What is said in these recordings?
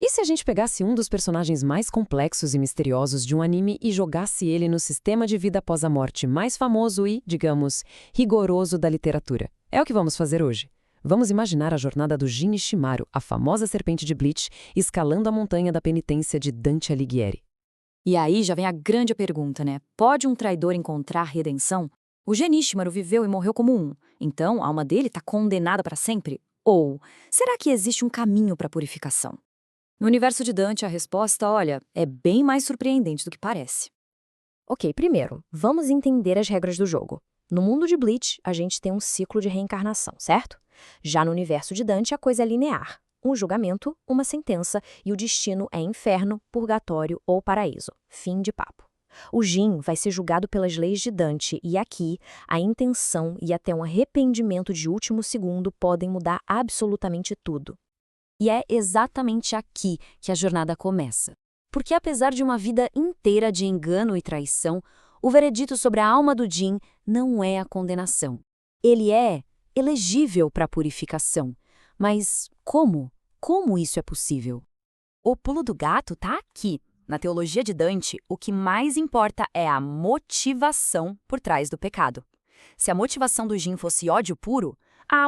E se a gente pegasse um dos personagens mais complexos e misteriosos de um anime e jogasse ele no sistema de vida após a morte mais famoso e, digamos, rigoroso da literatura? É o que vamos fazer hoje. Vamos imaginar a jornada do Jin Ishimaru, a famosa serpente de Bleach, escalando a montanha da penitência de Dante Alighieri. E aí já vem a grande pergunta, né? Pode um traidor encontrar redenção? O Geníshimaro viveu e morreu como um, então a alma dele está condenada para sempre? Ou será que existe um caminho para a purificação? No universo de Dante, a resposta, olha, é bem mais surpreendente do que parece. Ok, primeiro, vamos entender as regras do jogo. No mundo de Bleach, a gente tem um ciclo de reencarnação, certo? Já no universo de Dante, a coisa é linear. Um julgamento, uma sentença, e o destino é inferno, purgatório ou paraíso. Fim de papo. O Jin vai ser julgado pelas leis de Dante e aqui, a intenção e até um arrependimento de último segundo podem mudar absolutamente tudo. E é exatamente aqui que a jornada começa. Porque apesar de uma vida inteira de engano e traição, o veredito sobre a alma do Jin não é a condenação. Ele é elegível para a purificação. Mas como? Como isso é possível? O pulo do gato está aqui. Na teologia de Dante, o que mais importa é a motivação por trás do pecado. Se a motivação do Jin fosse ódio puro,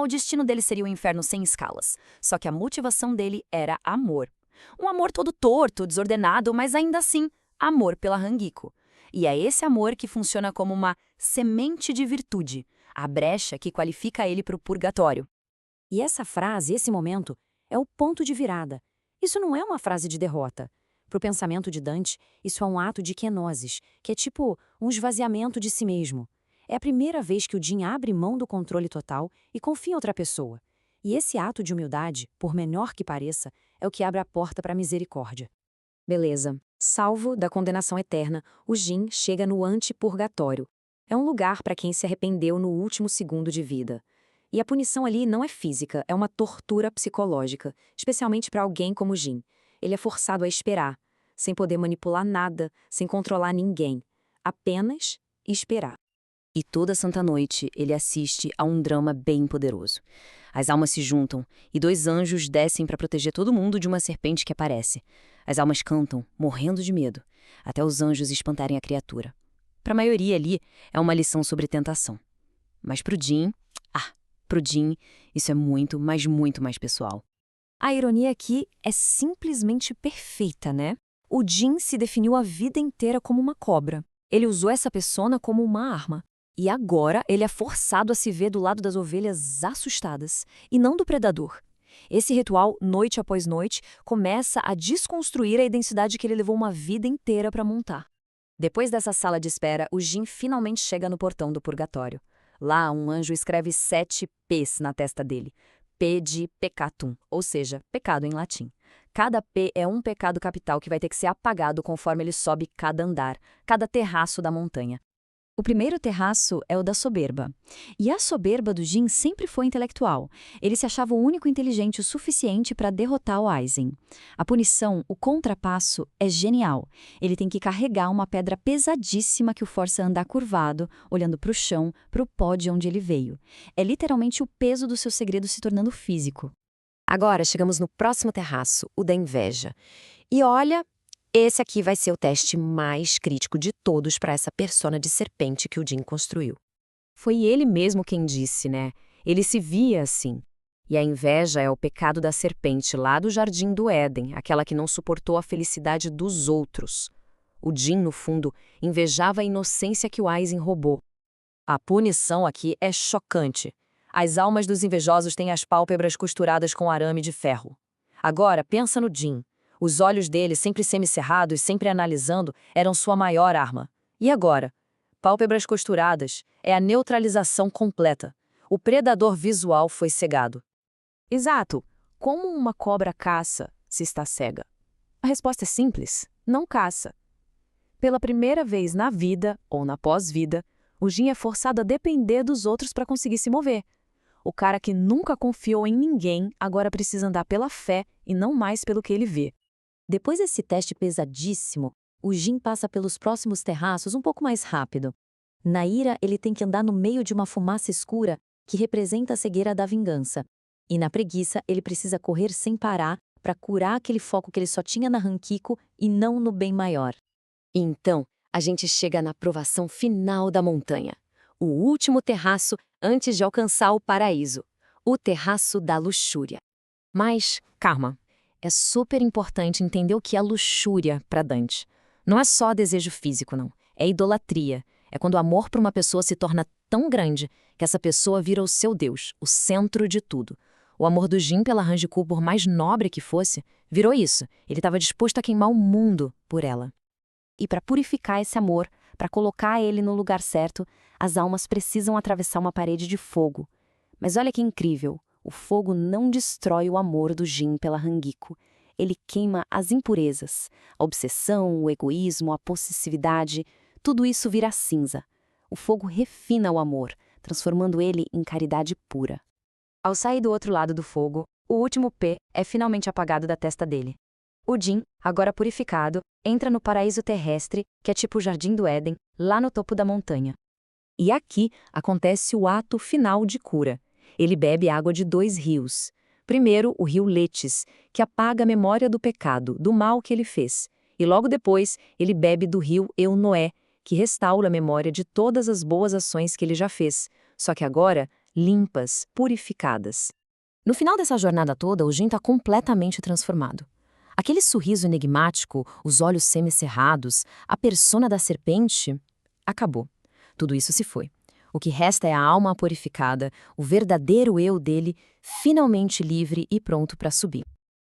o destino dele seria o inferno sem escalas. Só que a motivação dele era amor. Um amor todo torto, desordenado, mas ainda assim, amor pela Hangiko. E é esse amor que funciona como uma semente de virtude, a brecha que qualifica ele para o purgatório. E essa frase, esse momento, é o ponto de virada. Isso não é uma frase de derrota. Para o pensamento de Dante, isso é um ato de kenosis, que é tipo um esvaziamento de si mesmo. É a primeira vez que o Jin abre mão do controle total e confia em outra pessoa. E esse ato de humildade, por menor que pareça, é o que abre a porta para a misericórdia. Beleza. Salvo da condenação eterna, o Jin chega no antipurgatório. É um lugar para quem se arrependeu no último segundo de vida. E a punição ali não é física, é uma tortura psicológica, especialmente para alguém como Jin. Ele é forçado a esperar, sem poder manipular nada, sem controlar ninguém. Apenas esperar. E toda santa noite ele assiste a um drama bem poderoso. As almas se juntam e 2 anjos descem para proteger todo mundo de uma serpente que aparece. As almas cantam, morrendo de medo, até os anjos espantarem a criatura. Para a maioria ali, é uma lição sobre tentação. Mas pro Jin, isso é muito, mas muito mais pessoal. A ironia aqui é simplesmente perfeita, né? O Jin se definiu a vida inteira como uma cobra. Ele usou essa persona como uma arma. E agora ele é forçado a se ver do lado das ovelhas assustadas, e não do predador. Esse ritual, noite após noite, começa a desconstruir a identidade que ele levou uma vida inteira para montar. Depois dessa sala de espera, o Jin finalmente chega no portão do purgatório. Lá, um anjo escreve 7 P's na testa dele. P de peccatum, ou seja, pecado em latim. Cada P é um pecado capital que vai ter que ser apagado conforme ele sobe cada andar, cada terraço da montanha. O primeiro terraço é o da soberba. E a soberba do Jin sempre foi intelectual. Ele se achava o único inteligente o suficiente para derrotar o Aizen. A punição, o contrapasso, é genial. Ele tem que carregar uma pedra pesadíssima que o força a andar curvado, olhando para o chão, para o pó de onde ele veio. É literalmente o peso do seu segredo se tornando físico. Agora chegamos no próximo terraço, o da inveja. E olha, esse aqui vai ser o teste mais crítico de todos para essa persona de serpente que o Jin construiu. Foi ele mesmo quem disse, né? Ele se via assim. E a inveja é o pecado da serpente lá do Jardim do Éden, aquela que não suportou a felicidade dos outros. O Jin, no fundo, invejava a inocência que o Aizen roubou. A punição aqui é chocante. As almas dos invejosos têm as pálpebras costuradas com arame de ferro. Agora, pensa no Jin. Os olhos dele, sempre semicerrados, sempre analisando, eram sua maior arma. E agora? Pálpebras costuradas é a neutralização completa. O predador visual foi cegado. Exato. Como uma cobra caça se está cega? A resposta é simples: não caça. Pela primeira vez na vida, ou na pós-vida, o Jin é forçado a depender dos outros para conseguir se mover. O cara que nunca confiou em ninguém agora precisa andar pela fé e não mais pelo que ele vê. Depois desse teste pesadíssimo, o Jin passa pelos próximos terraços um pouco mais rápido. Na ira, ele tem que andar no meio de uma fumaça escura que representa a cegueira da vingança. E na preguiça, ele precisa correr sem parar para curar aquele foco que ele só tinha na Rankiko e não no bem maior. E então, a gente chega na provação final da montanha. O último terraço antes de alcançar o paraíso. O terraço da luxúria. Mas, calma, é super importante entender o que é luxúria para Dante. Não é só desejo físico, não. É idolatria. É quando o amor por uma pessoa se torna tão grande que essa pessoa vira o seu Deus, o centro de tudo. O amor do Jin pela Hanjiku, por mais nobre que fosse, virou isso. Ele estava disposto a queimar o mundo por ela. E para purificar esse amor, para colocar ele no lugar certo, as almas precisam atravessar uma parede de fogo. Mas olha que incrível, o fogo não destrói o amor do Jin pela Hangiko. Ele queima as impurezas, a obsessão, o egoísmo, a possessividade, tudo isso vira cinza. O fogo refina o amor, transformando ele em caridade pura. Ao sair do outro lado do fogo, o último P é finalmente apagado da testa dele. O Jin, agora purificado, entra no paraíso terrestre, que é tipo o Jardim do Éden, lá no topo da montanha. E aqui acontece o ato final de cura. Ele bebe água de 2 rios. Primeiro, o rio Letes, que apaga a memória do pecado, do mal que ele fez. E logo depois, ele bebe do rio Eunoé, que restaura a memória de todas as boas ações que ele já fez, só que agora limpas, purificadas. No final dessa jornada toda, o Jin está completamente transformado. Aquele sorriso enigmático, os olhos semicerrados, a persona da serpente, acabou. Tudo isso se foi. O que resta é a alma purificada, o verdadeiro eu dele, finalmente livre e pronto para subir.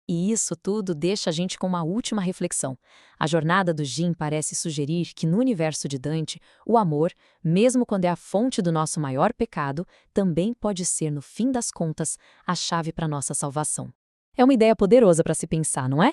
E isso tudo deixa a gente com uma última reflexão. A jornada do Jin parece sugerir que no universo de Dante, o amor, mesmo quando é a fonte do nosso maior pecado, também pode ser, no fim das contas, a chave para nossa salvação. É uma ideia poderosa para se pensar, não é?